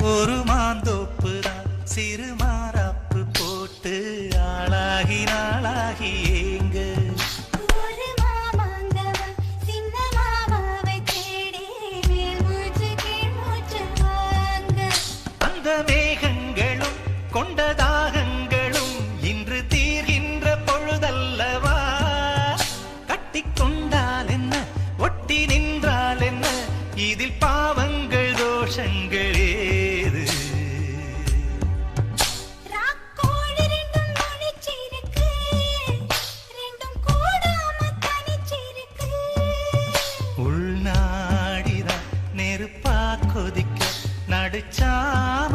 ஒரு மாந்தோப்புதான் சிறு மாறாப்பு போட்டு ஆளாகி நாளாகி ஏங்க ஒரு மாமாங்கவன் சின்ன மாமாவை தேடி மேல் மூச்சு கீழ் மூச்சு வாங்க அந்த மேகங்களும் கொண்ட தாகங்களும் இன்று தீர்கின்ற பொழுதல்லவா கட்டிக்கொண்டால் என்ன ஒட்டி நின்றால் என்ன இதில் பாவங்கள் தோஷங்கள் ஏது ராக்கோடு ரெண்டும் ஒளிச்சிருக்கு ரெண்டும் கூடாம தனிச்சிருக்கு உள்நாடிதான் நெருப்பா கொதிக்க நடுச்சாம